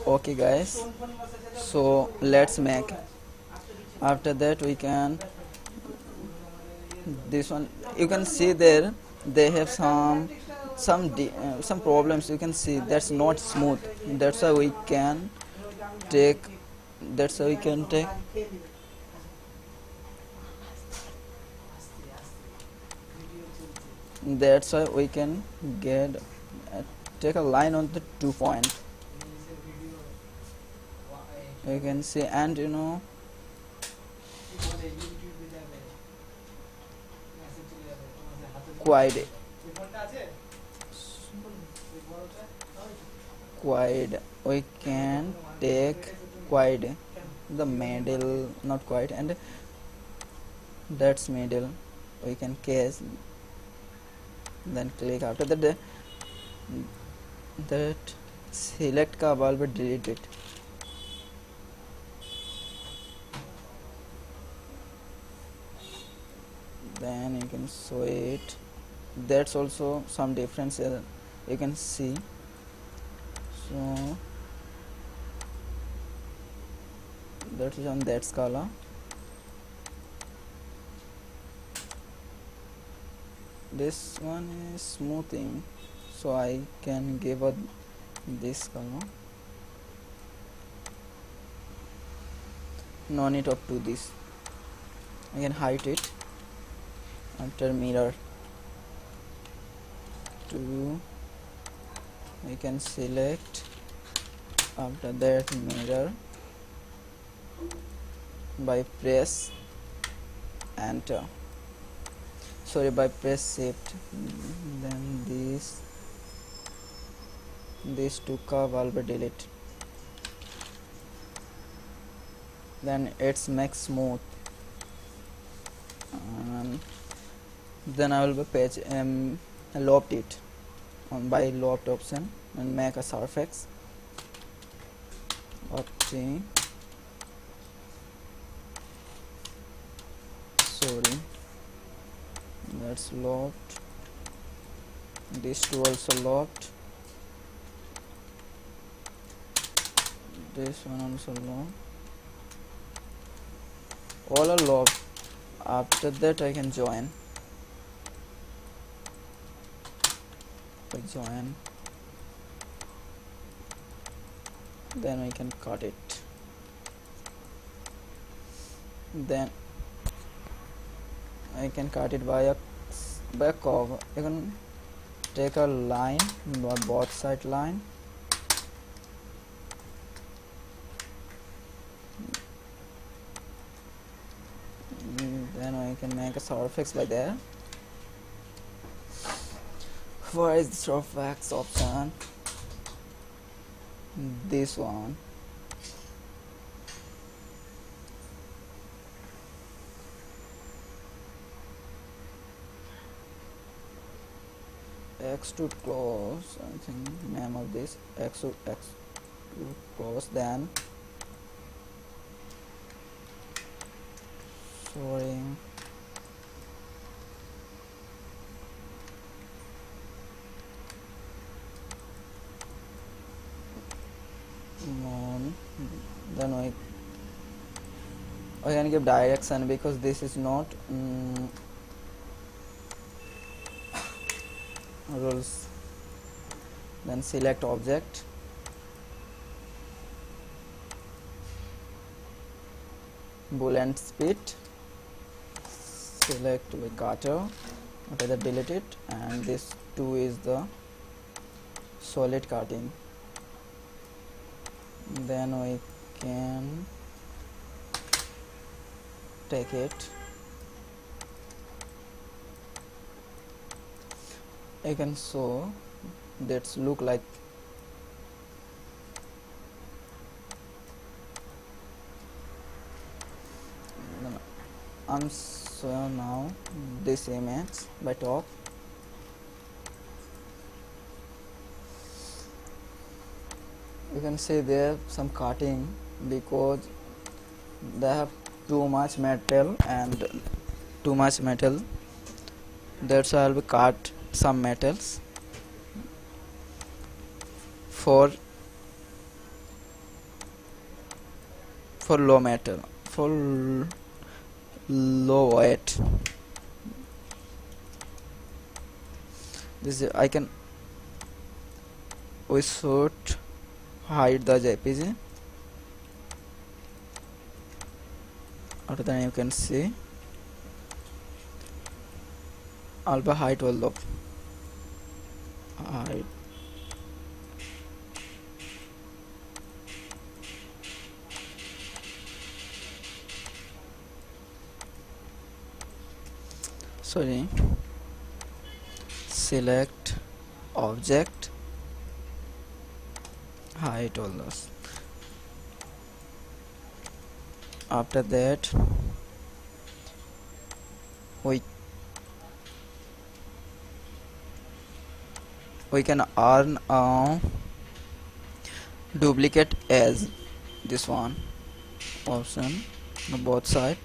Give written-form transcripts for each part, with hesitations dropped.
Okay guys, so let's make. After that we can, this one you can see there, they have some problems. You can see that's not smooth. That's why we can take, that's why we can take that's why we can get take a line on the 2 point. You can see, and you know, quite quite we can take quite the middle, not quite, and that's middle we can case, then click. After that that select ka bulb, delete it. Then you can show it. That's also some difference you can see. So that is on that scala. This one is smoothing, so I can give a this color. No need up to this. I can hide it. After mirror 2, we can select. After that mirror, by press enter, sorry, by press shift. Then this two ka bulb delete. Then it's make smooth, and then I will be page loft it on by loft option and make a surface opting. Sorry, that's loft. These two also loft. This one also loft. All are loft. After that I can join. Then we can cut it. Then I can cut it by a curve. You can take a line, both side line. Then I can make a surface by there. Where is the surface option? This one. Extrude close, I think name of this extrude close. Then sorry, then I can give direction because this is not rules. Then select object, boolean speed, select with cutter. After that delete it, and this 2 is the solid cutting. Then we can take it. I can show that's look like. I'm showing now this image by top. You can see there some cutting because they have too much metal and too much metal. That's why I'll be cut some metals for for low metal, for low weight. This I can, we should hide the JPG. After that you can see alpha height will height. Sorry, select object height all those. After that we can earn a duplicate as this one option on both side.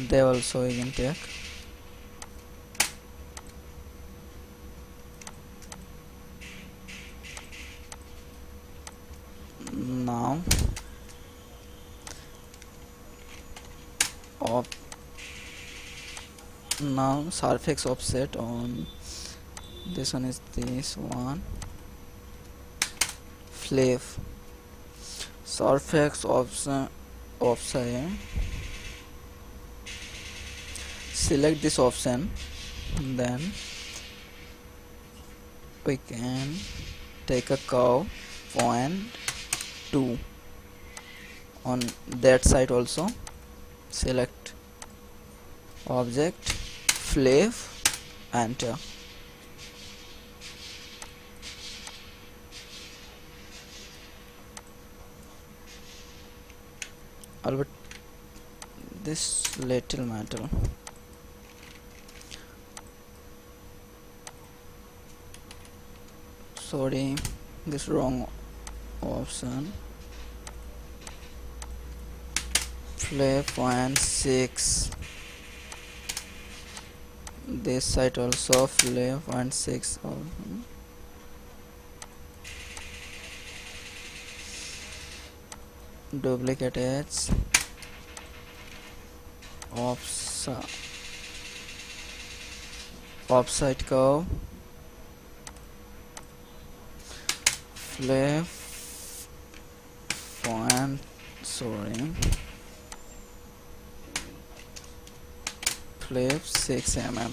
They also you can take. Now now surface offset on this one is this one. Flip surface offset. Select this option, then we can take a curve point 2 on that side also. Select object, flip, enter. Albeit this little matter. Sorry, this wrong option. Flip 1.6. This side also flip 1.6. Duplicate edge. Offside curve. Flip point. Sorry. Flip 6 mm.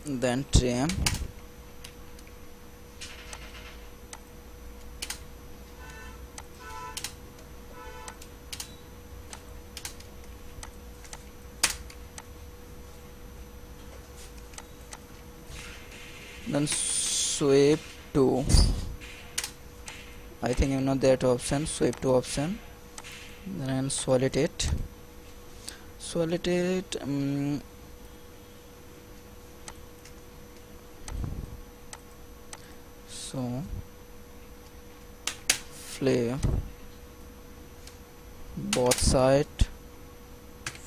Then trim. Then sweep to, I think you know that option, sweep to option. Then solid it. So flip both side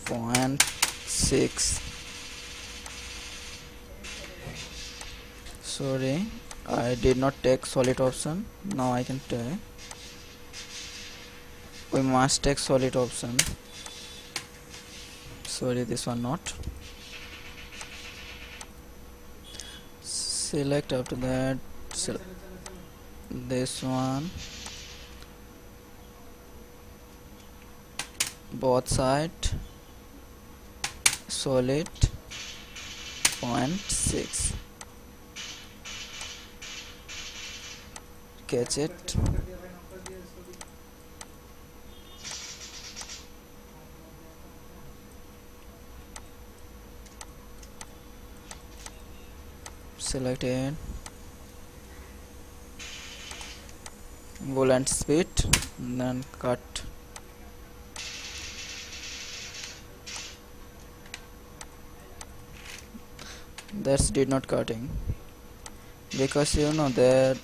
0.6. Sorry, I did not take solid option. Now I can take. We must take solid option. Sorry, this one not. Select after that. This one. Both side. Solid 0.6. Catch it. Select it. Wool and speed, and then cut. That's did not cutting. because you know that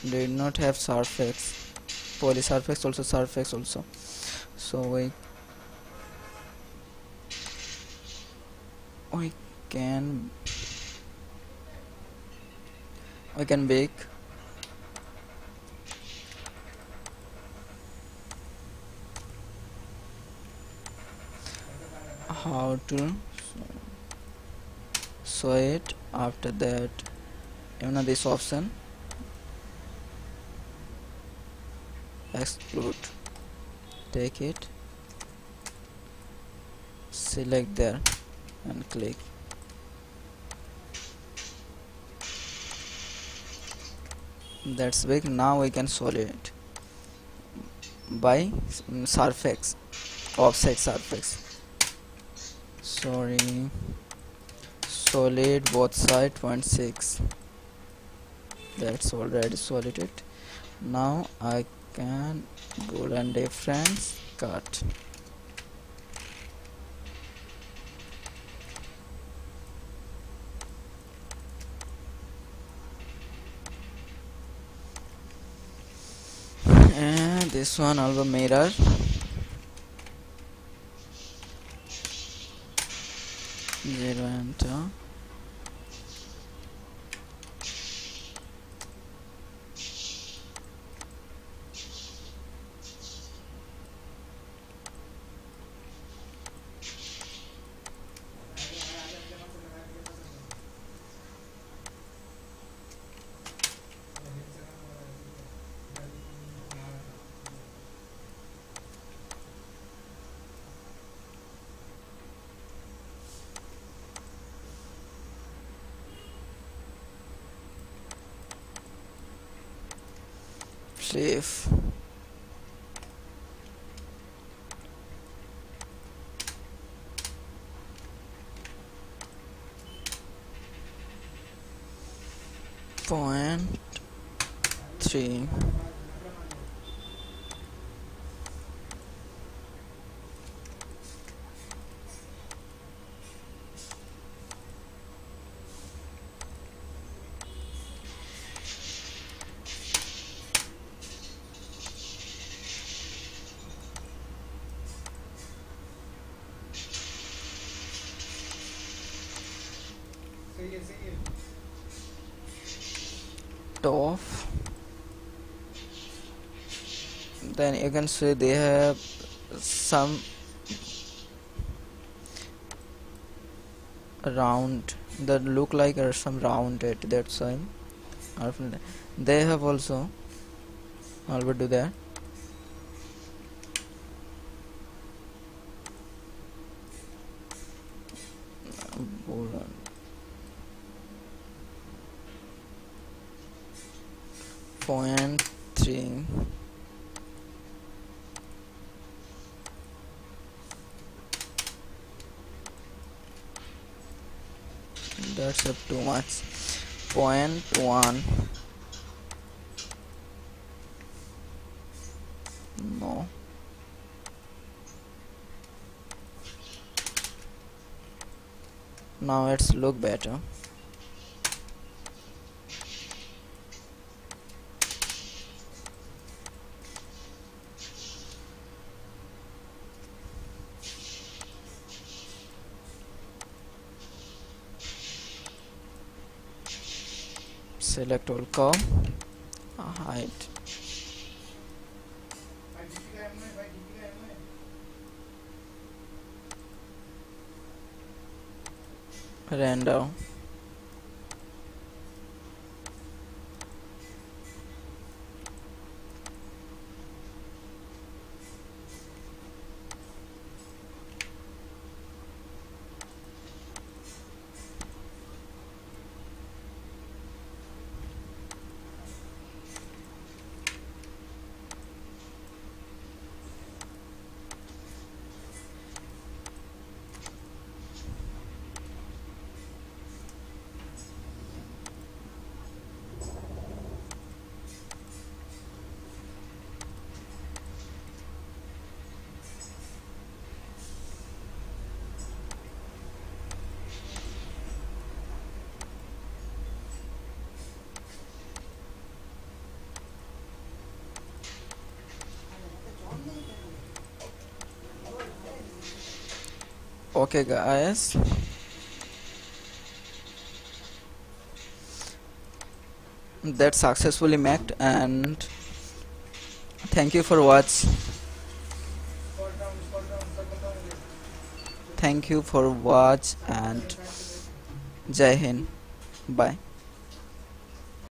did not have surface, polysurface also, surface also. So we can bake how to show it. After that, you know, this option exclude, take it, select there and click. That's big. Now we can solid it by surface, offset surface, sorry, solid both side 0.6. That's already solid. Now I can boolean difference cut. And this one also mirror, 0 enter. Save. Point 3. Top. Then you can see they have some round that look like some rounded, that's why they have also. I will do that. Point 3. That's up too much. Point 1. No. Now it's look better. Select all curve, height. Render. Okay guys, that successfully made, and thank you for watch. Thank you for watch, and Jai Hind. Bye.